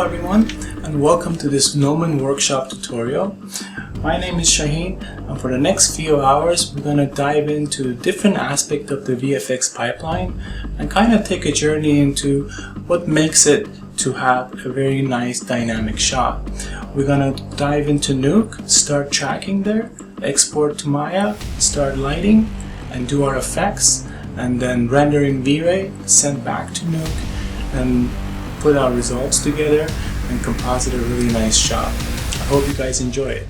everyone, and welcome to this Gnomon workshop tutorial. My name is Shahin, and for the next few hours we're going to dive into different aspects of the VFX pipeline and kind of take a journey into what makes it to have a very nice dynamic shot. We're going to dive into Nuke, start tracking there, export to Maya, start lighting, and do our effects, and then render in V-Ray, send back to Nuke, and put our results together and composite a really nice shot. I hope you guys enjoy it.